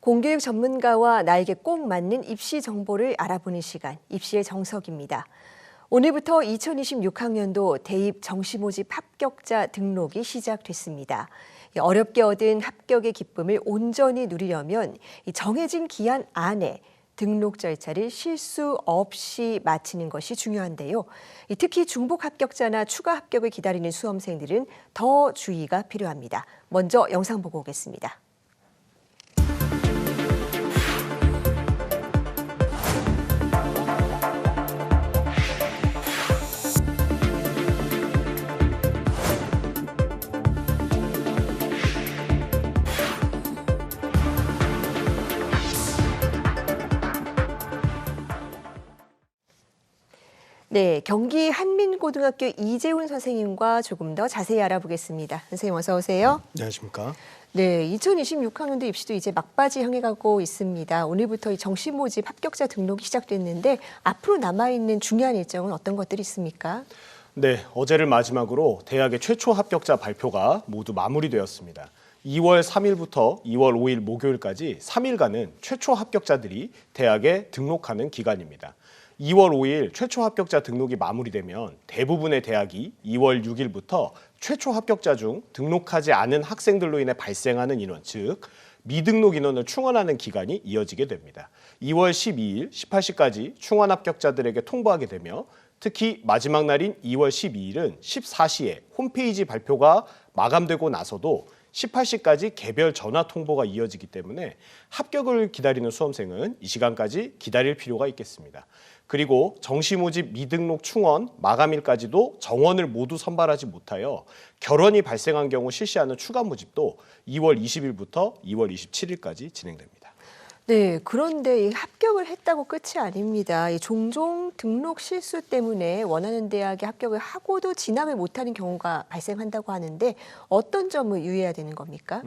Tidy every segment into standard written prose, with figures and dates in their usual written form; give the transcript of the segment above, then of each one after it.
공교육 전문가와 나에게 꼭 맞는 입시 정보를 알아보는 시간, 입시의 정석입니다. 오늘부터 2026학년도 대입 정시 모집 합격자 등록이 시작됐습니다. 어렵게 얻은 합격의 기쁨을 온전히 누리려면 정해진 기한 안에 등록 절차를 실수 없이 마치는 것이 중요한데요. 특히 중복 합격자나 추가 합격을 기다리는 수험생들은 더 주의가 필요합니다. 먼저 영상 보고 오겠습니다. 네, 경기 한민고등학교 이재훈 선생님과 조금 더 자세히 알아보겠습니다. 선생님 어서 오세요. 안녕하십니까. 네, 2026학년도 입시도 이제 막바지 향해 가고 있습니다. 오늘부터 이 정시 모집 합격자 등록이 시작됐는데 앞으로 남아있는 중요한 일정은 어떤 것들이 있습니까? 네, 어제를 마지막으로 대학의 최초 합격자 발표가 모두 마무리되었습니다. 2월 3일부터 2월 5일 목요일까지 3일간은 최초 합격자들이 대학에 등록하는 기간입니다. 2월 5일 최초 합격자 등록이 마무리되면 대부분의 대학이 2월 6일부터 최초 합격자 중 등록하지 않은 학생들로 인해 발생하는 인원, 즉 미등록 인원을 충원하는 기간이 이어지게 됩니다. 2월 12일 18시까지 충원 합격자들에게 통보하게 되며 특히 마지막 날인 2월 12일은 14시에 홈페이지 발표가 마감되고 나서도 18시까지 개별 전화 통보가 이어지기 때문에 합격을 기다리는 수험생은 이 시간까지 기다릴 필요가 있겠습니다. 그리고 정시 모집 미등록 충원 마감일까지도 정원을 모두 선발하지 못하여 결원이 발생한 경우 실시하는 추가 모집도 2월 20일부터 2월 27일까지 진행됩니다. 네, 그런데 이 합격을 했다고 끝이 아닙니다. 종종 등록 실수 때문에 원하는 대학에 합격을 하고도 진학을 못하는 경우가 발생한다고 하는데 어떤 점을 유의해야 되는 겁니까?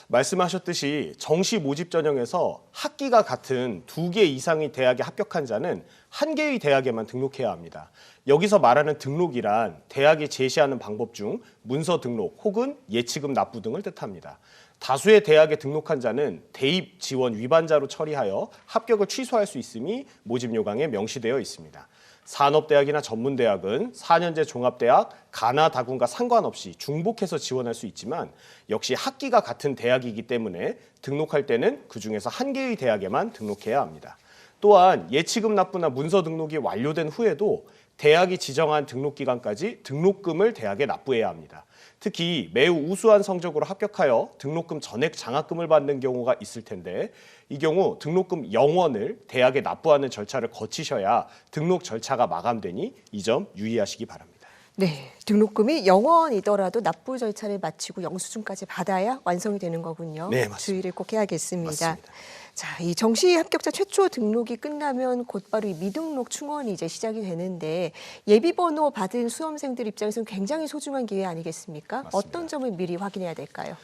말씀하셨듯이 정시 모집 전형에서 학기가 같은 2개 이상의 대학에 합격한 자는 1개의 대학에만 등록해야 합니다. 여기서 말하는 등록이란 대학이 제시하는 방법 중 문서 등록 혹은 예치금 납부 등을 뜻합니다. 다수의 대학에 등록한 자는 대입 지원 위반자로 처리하여 합격을 취소할 수 있음이 모집 요강에 명시되어 있습니다. 산업대학이나 전문대학은 4년제 종합대학, 가나 다군과 상관없이 중복해서 지원할 수 있지만 역시 학기가 같은 대학이기 때문에 등록할 때는 그중에서 1개의 대학에만 등록해야 합니다. 또한 예치금 납부나 문서 등록이 완료된 후에도 대학이 지정한 등록기간까지 등록금을 대학에 납부해야 합니다. 특히 매우 우수한 성적으로 합격하여 등록금 전액 장학금을 받는 경우가 있을 텐데 이 경우 등록금 0원을 대학에 납부하는 절차를 거치셔야 등록 절차가 마감되니 이 점 유의하시기 바랍니다. 네, 등록금이 0원이더라도 납부 절차를 마치고 영수증까지 받아야 완성이 되는 거군요. 네, 맞습니다. 주의를 꼭 해야겠습니다. 맞습니다. 자, 이 정시 합격자 최초 등록이 끝나면 곧바로 이 미등록 충원이 이제 시작이 되는데 예비 번호 받은 수험생들 입장에서는 굉장히 소중한 기회 아니겠습니까? 맞습니다. 어떤 점을 미리 확인해야 될까요?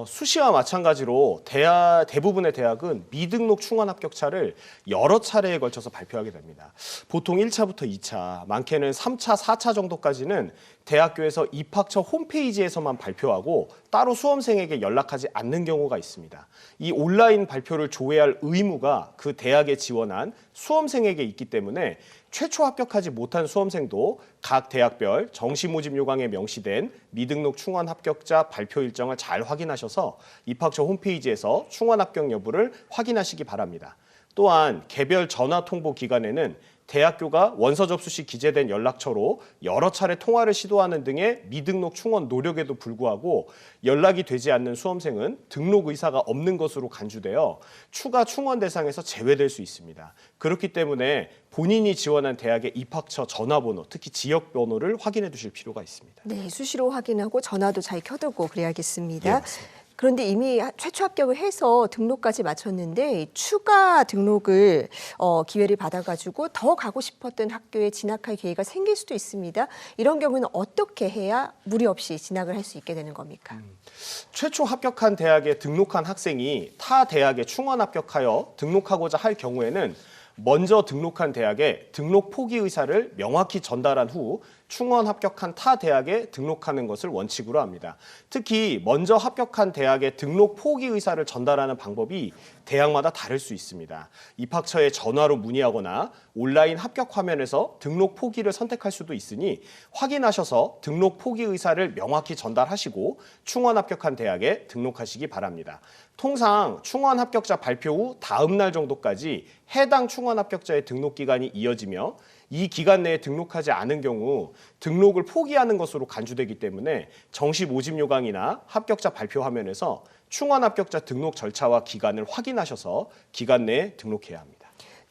수시와 마찬가지로 대부분의 대학은 미등록 충원 합격자를 여러 차례에 걸쳐서 발표하게 됩니다. 보통 1차부터 2차, 많게는 3차, 4차 정도까지는 대학교에서 입학처 홈페이지에서만 발표하고 따로 수험생에게 연락하지 않는 경우가 있습니다. 이 온라인 발표를 조회할 의무가 그 대학에 지원한 수험생에게 있기 때문에 최초 합격하지 못한 수험생도 각 대학별 정시 모집 요강에 명시된 미등록 충원 합격자 발표 일정을 잘 확인하셔서 입학처 홈페이지에서 충원 합격 여부를 확인하시기 바랍니다. 또한 개별 전화 통보 기간에는 대학교가 원서 접수 시 기재된 연락처로 여러 차례 통화를 시도하는 등의 미등록 충원 노력에도 불구하고 연락이 되지 않는 수험생은 등록 의사가 없는 것으로 간주되어 추가 충원 대상에서 제외될 수 있습니다. 그렇기 때문에 본인이 지원한 대학의 입학처 전화번호, 특히 지역번호를 확인해 두실 필요가 있습니다. 네, 수시로 확인하고 전화도 잘 켜두고 그래야겠습니다. 네, 맞습니다. 그런데 이미 최초 합격을 해서 등록까지 마쳤는데 추가 등록을 기회를 받아가지고 더 가고 싶었던 학교에 진학할 기회가 생길 수도 있습니다. 이런 경우는 어떻게 해야 무리 없이 진학을 할 수 있게 되는 겁니까? 최초 합격한 대학에 등록한 학생이 타 대학에 충원 합격하여 등록하고자 할 경우에는 먼저 등록한 대학에 등록 포기 의사를 명확히 전달한 후 충원 합격한 타 대학에 등록하는 것을 원칙으로 합니다. 특히 먼저 합격한 대학의 등록 포기 의사를 전달하는 방법이 대학마다 다를 수 있습니다. 입학처에 전화로 문의하거나 온라인 합격 화면에서 등록 포기를 선택할 수도 있으니 확인하셔서 등록 포기 의사를 명확히 전달하시고 충원 합격한 대학에 등록하시기 바랍니다. 통상 충원 합격자 발표 후 다음 날 정도까지 해당 충원 합격자의 등록 기간이 이어지며 이 기간 내에 등록하지 않은 경우 등록을 포기하는 것으로 간주되기 때문에 정시 모집 요강이나 합격자 발표 화면에서 충원 합격자 등록 절차와 기간을 확인하셔서 기간 내에 등록해야 합니다.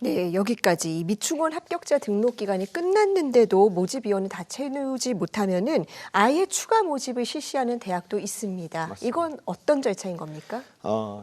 네, 여기까지 미충원 합격자 등록 기간이 끝났는데도 모집 인원을 다 채우지 못하면은 아예 추가 모집을 실시하는 대학도 있습니다. 맞습니다. 이건 어떤 절차인 겁니까?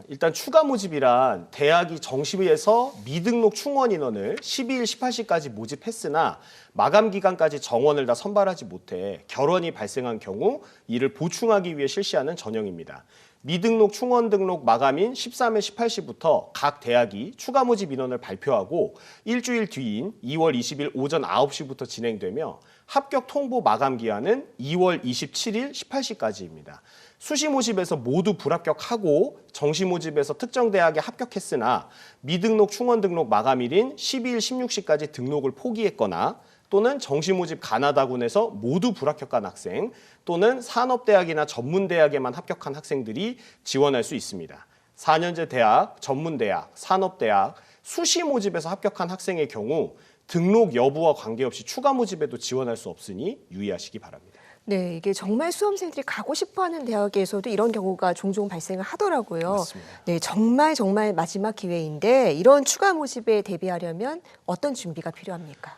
일단 추가 모집이란 대학이 정시에서 미등록 충원 인원을 12일 18시까지 모집했으나 마감 기간까지 정원을 다 선발하지 못해 결원이 발생한 경우 이를 보충하기 위해 실시하는 전형입니다. 미등록 충원 등록 마감인 13일 18시부터 각 대학이 추가 모집 인원을 발표하고 일주일 뒤인 2월 20일 오전 9시부터 진행되며 합격 통보 마감 기한은 2월 27일 18시까지입니다. 수시 모집에서 모두 불합격하고 정시 모집에서 특정 대학에 합격했으나 미등록 충원 등록 마감일인 12일 16시까지 등록을 포기했거나 또는 정시 모집 가나다군에서 모두 불합격한 학생 또는 산업대학이나 전문대학에만 합격한 학생들이 지원할 수 있습니다. 4년제 대학, 전문대학, 산업대학, 수시 모집에서 합격한 학생의 경우 등록 여부와 관계없이 추가 모집에도 지원할 수 없으니 유의하시기 바랍니다. 네, 이게 정말 수험생들이 가고 싶어하는 대학에서도 이런 경우가 종종 발생을 하더라고요. 맞습니다. 네, 정말 마지막 기회인데 이런 추가 모집에 대비하려면 어떤 준비가 필요합니까?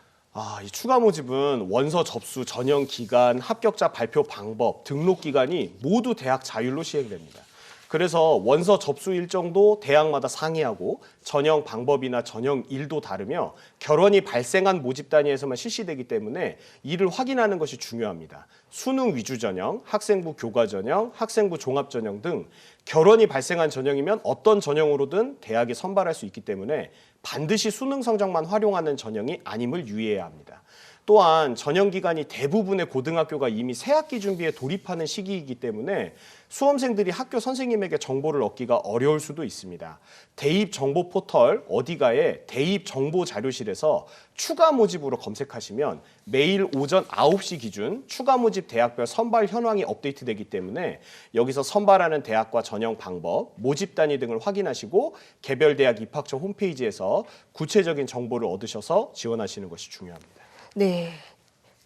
이 추가 모집은 원서 접수, 전형 기간, 합격자 발표 방법, 등록 기간이 모두 대학 자율로 시행됩니다. 그래서 원서 접수 일정도 대학마다 상이하고 전형 방법이나 전형 일도 다르며 결원이 발생한 모집 단위에서만 실시되기 때문에 이를 확인하는 것이 중요합니다. 수능 위주 전형, 학생부 교과 전형, 학생부 종합 전형 등 결원이 발생한 전형이면 어떤 전형으로든 대학이 선발할 수 있기 때문에 반드시 수능 성적만 활용하는 전형이 아님을 유의해야 합니다. 또한 전형 기간이 대부분의 고등학교가 이미 새학기 준비에 돌입하는 시기이기 때문에 수험생들이 학교 선생님에게 정보를 얻기가 어려울 수도 있습니다. 대입 정보 포털 어디가에 대입 정보 자료실에서 추가 모집으로 검색하시면 매일 오전 9시 기준 추가 모집 대학별 선발 현황이 업데이트되기 때문에 여기서 선발하는 대학과 전형 방법, 모집 단위 등을 확인하시고 개별 대학 입학처 홈페이지에서 구체적인 정보를 얻으셔서 지원하시는 것이 중요합니다. 네.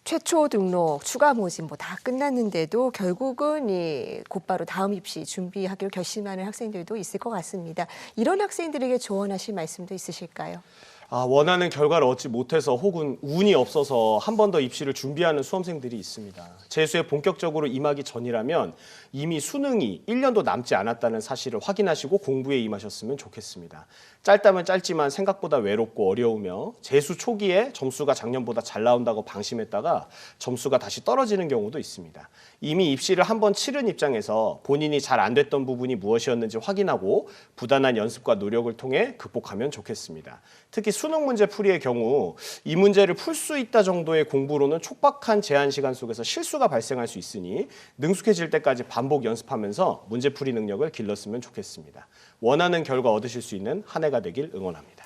최초 등록, 추가 모집 뭐 다 끝났는데도 결국은 곧바로 다음 입시 준비하기로 결심하는 학생들도 있을 것 같습니다. 이런 학생들에게 조언하실 말씀도 있으실까요? 원하는 결과를 얻지 못해서 혹은 운이 없어서 한 번 더 입시를 준비하는 수험생들이 있습니다. 재수에 본격적으로 임하기 전이라면 이미 수능이 1년도 남지 않았다는 사실을 확인하시고 공부에 임하셨으면 좋겠습니다. 짧다면 짧지만 생각보다 외롭고 어려우며 재수 초기에 점수가 작년보다 잘 나온다고 방심했다가 점수가 다시 떨어지는 경우도 있습니다. 이미 입시를 한 번 치른 입장에서 본인이 잘 안 됐던 부분이 무엇이었는지 확인하고 부단한 연습과 노력을 통해 극복하면 좋겠습니다. 특히 수능 문제 풀이의 경우 이 문제를 풀 수 있다 정도의 공부로는 촉박한 제한 시간 속에서 실수가 발생할 수 있으니 능숙해질 때까지 반복 연습하면서 문제 풀이 능력을 길렀으면 좋겠습니다. 원하는 결과 얻으실 수 있는 한 해가 되길 응원합니다.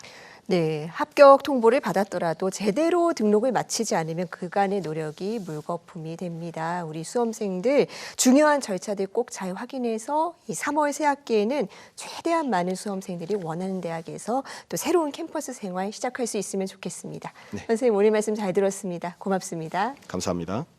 네, 합격 통보를 받았더라도 제대로 등록을 마치지 않으면 그간의 노력이 물거품이 됩니다. 우리 수험생들 중요한 절차들 꼭 잘 확인해서 이 3월 새학기에는 최대한 많은 수험생들이 원하는 대학에서 또 새로운 캠퍼스 생활 시작할 수 있으면 좋겠습니다. 네. 선생님 오늘 말씀 잘 들었습니다. 고맙습니다. 감사합니다.